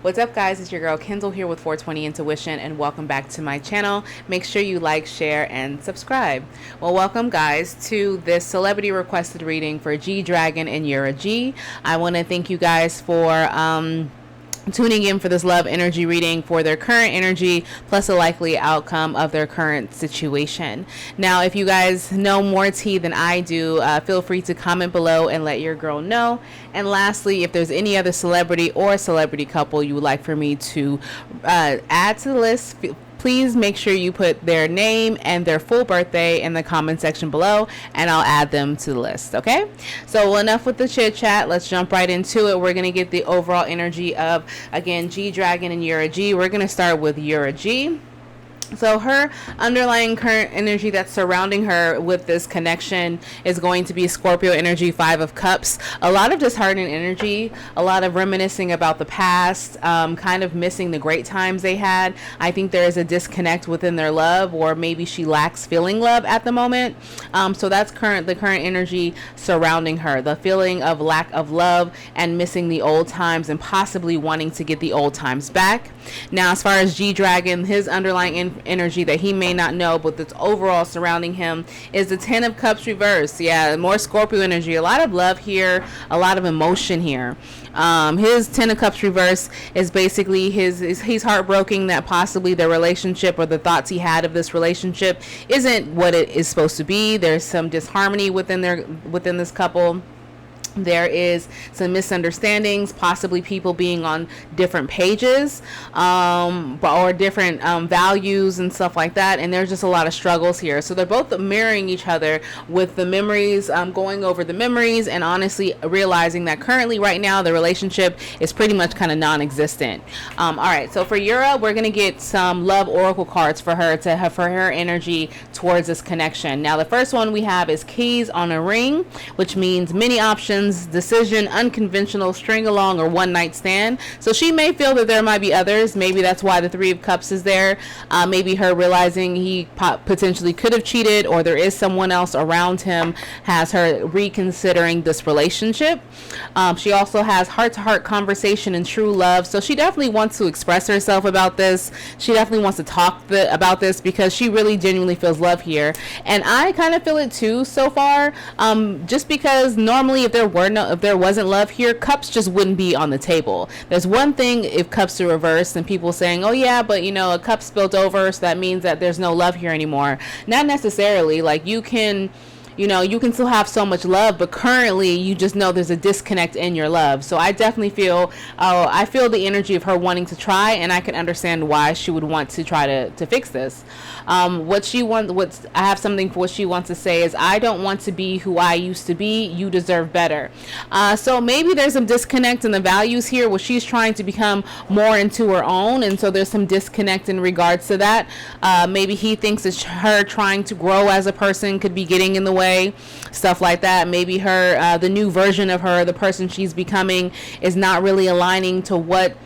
What's up, guys? It's your girl Kendall here with 420 Intuition, and welcome back to my channel. Make sure you like, share, and subscribe. Well, welcome, guys, to this celebrity requested reading for G Dragon and Yura G. I want to thank you guys for tuning in for this love energy reading for their current energy plus a likely outcome of their current situation. Now, if you guys know more tea than I do, feel free to comment below and let your girl know. And lastly, if there's any other celebrity or celebrity couple you would like for me to add to the list, please make sure you put their name and their full birthday in the comment section below, and I'll add them to the list, okay? So enough with the chit chat. Let's jump right into it. We're going to get the overall energy of, again, G Dragon and Yura G. We're going to start with Yura G. So her underlying current energy that's surrounding her with this connection is going to be Scorpio energy, 5 of Cups. A lot of disheartening energy, a lot of reminiscing about the past, kind of missing the great times they had. I think there is a disconnect within their love, or maybe she lacks feeling love at the moment. So that's the current energy surrounding her, the feeling of lack of love and missing the old times and possibly wanting to get the old times back. Now, as far as G Dragon, his underlying energy that he may not know, but that's overall surrounding him, is the 10 of Cups reverse. Yeah, more Scorpio energy, a lot of love here, a lot of emotion here. His 10 of Cups reverse is basically he's heartbroken that possibly the relationship or the thoughts he had of this relationship isn't what it is supposed to be. There's some disharmony within this couple. There is some misunderstandings, possibly people being on different pages, or different values and stuff like that. And there's just a lot of struggles here. So they're both mirroring each other with the memories, going over the memories, and honestly realizing that currently right now the relationship is pretty much kind of non-existent. All right, so for Yura, we're going to get some love oracle cards for her to have for her energy towards this connection. Now, the first one we have is Keys on a Ring, which means many options, decision, unconventional, string along, or one night stand. So she may feel that there might be others. Maybe that's why the 3 of Cups is there. Maybe her realizing he potentially could have cheated, or there is someone else around him, has her reconsidering this relationship. She also has heart-to-heart conversation and true love. So she definitely wants to express herself about this. She definitely wants to talk about this because she really genuinely feels love here. And I kind of feel it too so far. Just because normally if there wasn't love here, Cups just wouldn't be on the table. There's one thing if Cups are reversed and people saying, oh yeah, but you know, a cup spilled over, so that means that there's no love here anymore. Not necessarily. Like, you can still have so much love, but currently you just know there's a disconnect in your love. So I definitely feel the energy of her wanting to try, and I can understand why she would want to try to fix this. I have something for what she wants to say is, I don't want to be who I used to be. You deserve better. So maybe there's some disconnect in the values here where she's trying to become more into her own, and so there's some disconnect in regards to that. Maybe he thinks that her trying to grow as a person could be getting in the way. Stuff like that. Maybe her the new version of her, the person she's becoming, is not really aligning to what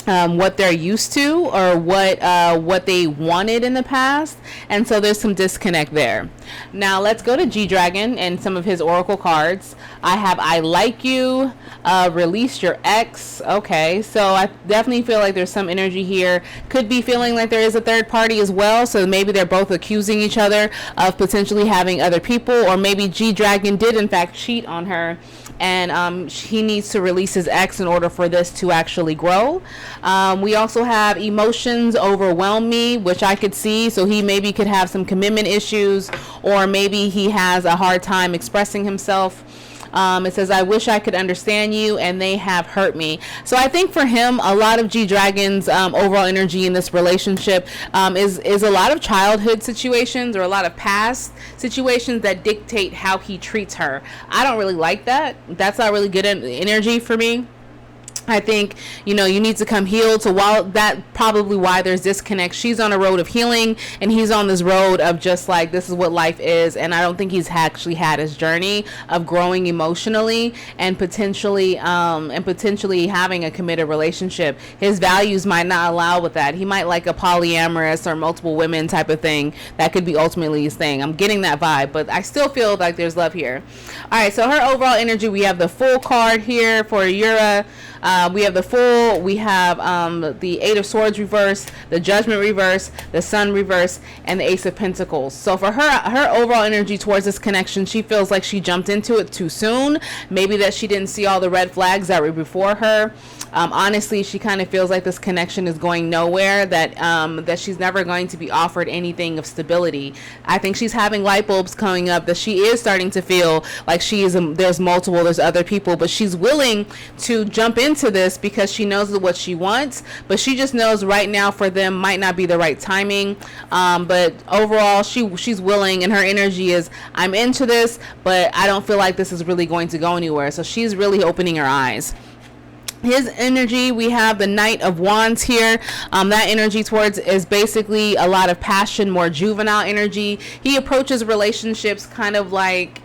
they're used to, or what they wanted in the past, and so there's some disconnect there. Now let's go to G Dragon and some of his oracle cards. I have I like you, release your ex. Okay, so I definitely feel like there's some energy here. Could be feeling like there is a third party as well, so maybe they're both accusing each other of potentially having other people, or maybe G Dragon did in fact cheat on her, and he needs to release his ex in order for this to actually grow. We also have emotions overwhelm me, which I could see. So he maybe could have some commitment issues, or maybe he has a hard time expressing himself. It says, I wish I could understand you, and they have hurt me. So I think for him, a lot of G Dragon's overall energy in this relationship is a lot of childhood situations, or a lot of past situations that dictate how he treats her. I don't really like that. That's not really good energy for me. I think, you need to come healed. So while that probably why there's disconnect, she's on a road of healing, and he's on this road of just like, this is what life is. And I don't think he's actually had his journey of growing emotionally and potentially having a committed relationship. His values might not allow with that. He might like a polyamorous or multiple women type of thing. That could be ultimately his thing. I'm getting that vibe, but I still feel like there's love here. All right, so her overall energy, we have the full card here for Yura. We have the Fool, we have the Eight of Swords reverse, the Judgment reverse, the Sun reverse, and the Ace of Pentacles. So for her overall energy towards this connection, she feels like she jumped into it too soon. Maybe that she didn't see all the red flags that were before her. Honestly, she kind of feels like this connection is going nowhere, that she's never going to be offered anything of stability. I think she's having light bulbs coming up, that she is starting to feel like there's other people, but she's willing to jump into this because she knows what she wants, but she just knows right now for them might not be the right timing. But overall, she's willing, and her energy is, I'm into this, but I don't feel like this is really going to go anywhere. So she's really opening her eyes. His energy, we have the Knight of Wands here. That energy towards is basically a lot of passion, more juvenile energy. He approaches relationships kind of like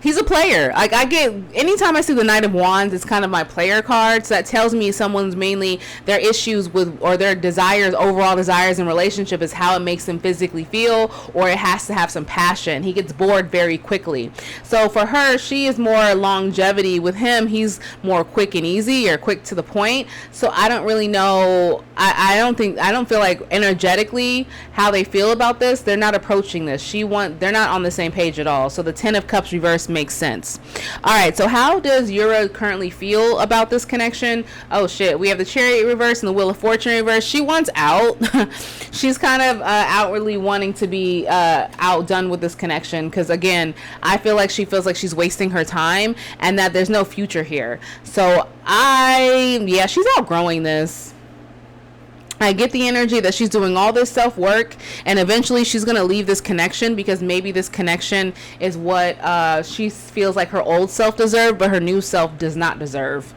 he's a player. Like, anytime I see the Knight of Wands, it's kind of my player card. So that tells me someone's mainly their issues with, or their desires, overall desires in relationship is how it makes them physically feel, or it has to have some passion. He gets bored very quickly. So for her, she is more longevity. With him, he's more quick and easy, or quick to the point. So I don't really know. I don't feel like energetically how they feel about this. They're not approaching this. They're not on the same page at all. So the Ten of Cups reverse makes sense. All right, so how does Yura currently feel about this connection? Oh shit, we have the Chariot reverse and the Wheel of Fortune reverse. She wants out. She's kind of outwardly wanting to be outdone with this connection, because again, I feel like she feels like she's wasting her time and that there's no future here. So she's outgrowing this. I get the energy that she's doing all this self-work, and eventually she's going to leave this connection, because maybe this connection is what she feels like her old self deserved, but her new self does not deserve.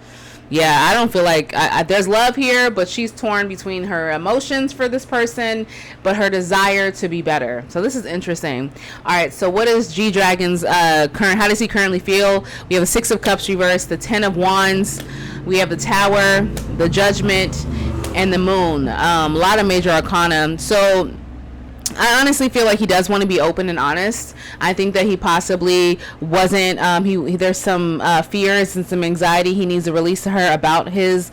Yeah, I don't feel like there's love here, but she's torn between her emotions for this person, but her desire to be better. So this is interesting. All right, so what is G Dragon's how does he currently feel? We have the Six of Cups reversed, the Ten of Wands, we have the Tower, the Judgment, and the Moon. A lot of major arcana. So I honestly feel like he does want to be open and honest. I think that he possibly wasn't. There's some fears and some anxiety he needs to release to her about his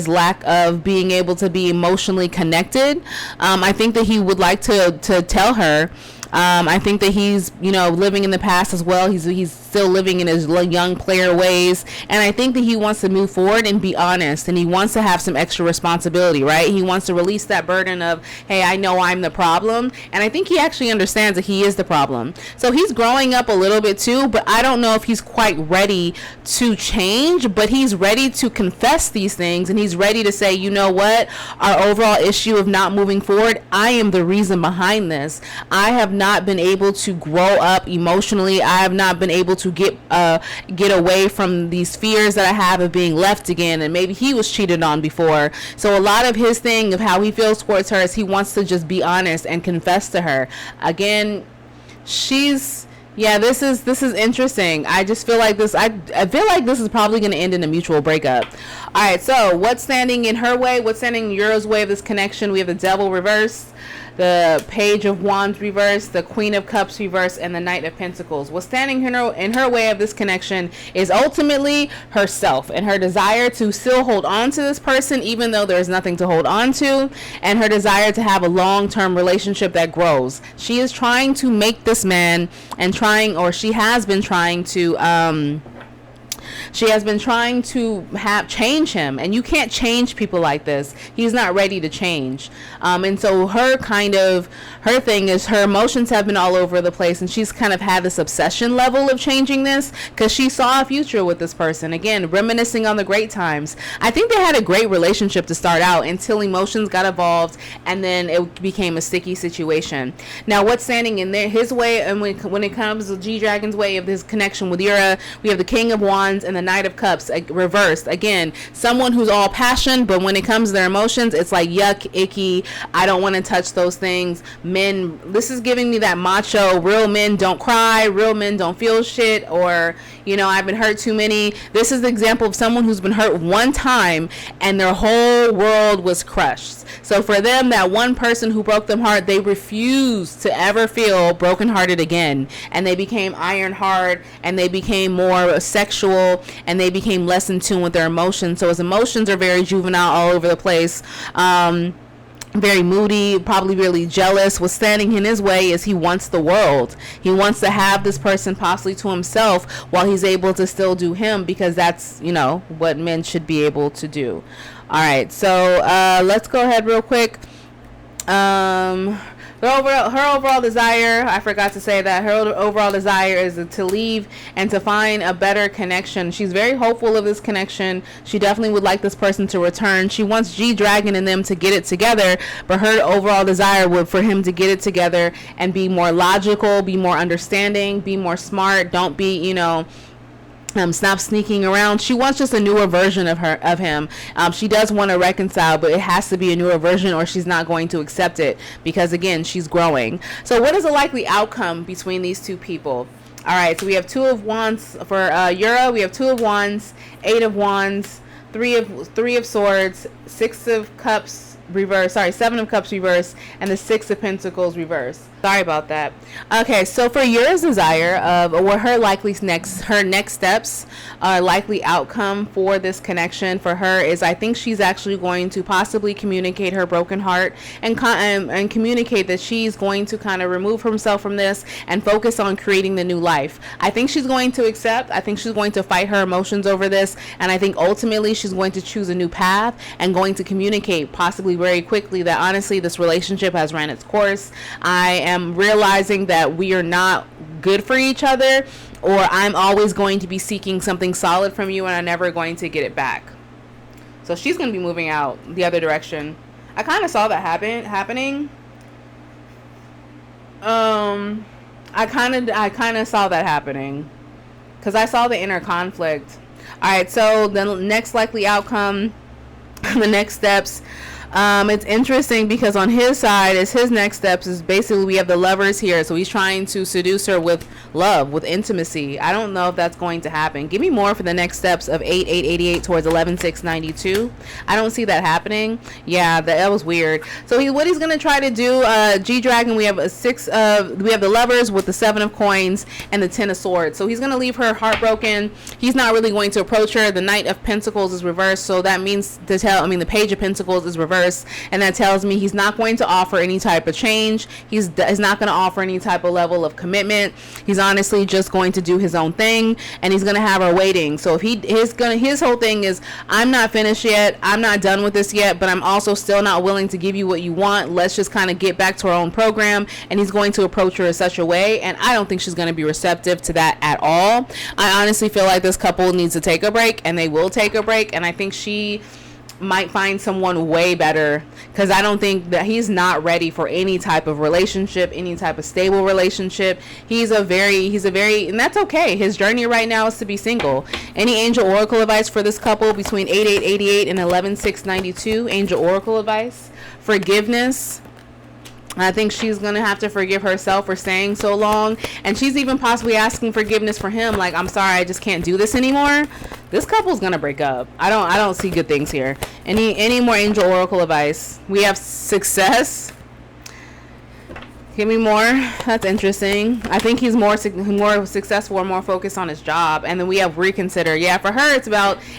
lack of being able to be emotionally connected. I think that he would like to tell her. I think that he's, living in the past as well. He's still living in his young player ways. And I think that he wants to move forward and be honest. And he wants to have some extra responsibility, right? He wants to release that burden of, hey, I know I'm the problem. And I think he actually understands that he is the problem. So he's growing up a little bit too, but I don't know if he's quite ready to change, but he's ready to confess these things. And he's ready to say, you know what? Our overall issue of not moving forward, I am the reason behind this. I have not been able to grow up emotionally. I have not been able to get away from these fears that I have of being left again, and maybe he was cheated on before. So a lot of his thing of how he feels towards her is he wants to just be honest and confess to her. Again, this is interesting. I just feel like this. I feel like this is probably going to end in a mutual breakup. All right. So what's standing in her way? What's standing in Yura's way of this connection? We have the Devil reverse, the Page of Wands reverse, the Queen of Cups reverse, and the Knight of Pentacles. What's standing in her way of this connection is ultimately herself and her desire to still hold on to this person even though there's nothing to hold on to, and her desire to have a long-term relationship that grows. She is trying to make this man she has been trying to change him, and you can't change people like this. He's not ready to change. And so her thing is her emotions have been all over the place, and she's kind of had this obsession level of changing this because she saw a future with this person. Again, reminiscing on the great times. I think they had a great relationship to start out until emotions got involved, and then it became a sticky situation. Now, what's standing in his way, and when it comes to G-Dragon's way of this connection with Yura, we have the King of Wands and the Knight of Cups reversed. Again, someone who's all passion, but when it comes to their emotions, it's like yuck, icky, I don't want to touch those things. Men, this is giving me that macho, real men don't cry, real men don't feel shit, or I've been hurt too many. This is the example of someone who's been hurt one time and their whole world was crushed. So for them, that one person who broke them heart, they refused to ever feel brokenhearted again, and they became iron hard, and they became more sexual and they became less in tune with their emotions. So his emotions are very juvenile, all over the place. Very moody, probably really jealous. What's standing in his way is he wants the world. He wants to have this person possibly to himself while he's able to still do him, because that's, you know, what men should be able to do. All right, so let's go ahead real quick. Her overall desire, I forgot to say that her overall desire is to leave and to find a better connection. She's very hopeful of this connection. She definitely would like this person to return. She wants G-Dragon and them to get it together, but her overall desire would for him to get it together and be more logical, be more understanding, be more smart. Don't be, you know, stop sneaking around. She wants just a newer version of him. She does want to reconcile, but it has to be a newer version or she's not going to accept it, because again, she's growing. So what is the likely outcome between these two people? All right, so we have 2 of Wands for Yura. We have 2 of Wands, 8 of Wands, 3 of Swords, 6 of Cups reverse, sorry, 7 of Cups reverse, and the 6 of Pentacles reverse. Sorry about that. Okay, so for Yura's desire of what her next steps, likely outcome for this connection for her is, I think she's actually going to possibly communicate her broken heart and communicate that she's going to kind of remove herself from this and focus on creating the new life. I think she's going to accept. I think she's going to fight her emotions over this, and I think ultimately she's going to choose a new path and going to communicate possibly very quickly that honestly this relationship has ran its course. I am realizing that we are not good for each other, or I'm always going to be seeking something solid from you and I'm never going to get it back. So she's going to be moving out the other direction. I kind of saw that happening. I kind of saw that happening because I saw the inner conflict. All right, so the next likely outcome, the next steps. It's interesting because on his side is his next steps is basically we have the Lovers here, so he's trying to seduce her with love, with intimacy. I don't know if that's going to happen. Give me more for the next steps of 8-8-88 towards 11-6-92. I don't see that happening. Yeah, that was weird. So what he's gonna try to do, G-Dragon, we have we have the Lovers with the 7 of Coins and the 10 of Swords. So he's gonna leave her heartbroken. He's not really going to approach her. The Knight of Pentacles is reversed, so that means the Page of Pentacles is reversed. And that tells me he's not going to offer any type of change. He's not going to offer any type of level of commitment. He's honestly just going to do his own thing, and he's going to have her waiting. So if his whole thing is, I'm not finished yet, I'm not done with this yet, but I'm also still not willing to give you what you want. Let's just kind of get back to our own program. And he's going to approach her in such a way, and I don't think she's going to be receptive to that at all. I honestly feel like this couple needs to take a break, and they will take a break, and I think she might find someone way better, because I don't think that he's not ready for any type of relationship, any type of stable relationship. He's a very, and that's okay. His journey right now is to be single. Any angel oracle advice for this couple between 8-8-88 and 11-6-92? Angel oracle advice. Forgiveness. I think she's going to have to forgive herself for staying so long. And she's even possibly asking forgiveness for him. Like, I'm sorry, I just can't do this anymore. This couple's going to break up. I don't see good things here. Any more angel oracle advice? We have success. Give me more. That's interesting. I think he's more successful or more focused on his job. And then we have reconsider. Yeah, for her,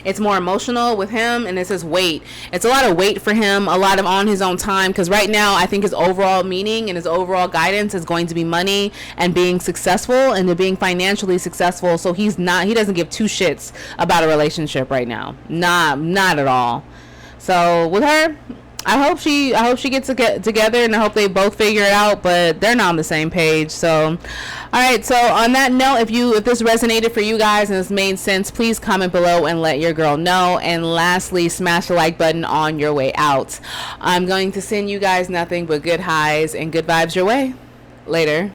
it's more emotional with him, and it says weight. It's a lot of weight for him, a lot of on his own time, because right now I think his overall meaning and his overall guidance is going to be money and being successful and being financially successful. So he doesn't give 2 shits about a relationship right now. Not at all. So with her, I hope she gets together, and I hope they both figure it out, but they're not on the same page. So, all right. So on that note, if this resonated for you guys and this made sense, please comment below and let your girl know. And lastly, smash the like button on your way out. I'm going to send you guys nothing but good highs and good vibes your way. Later.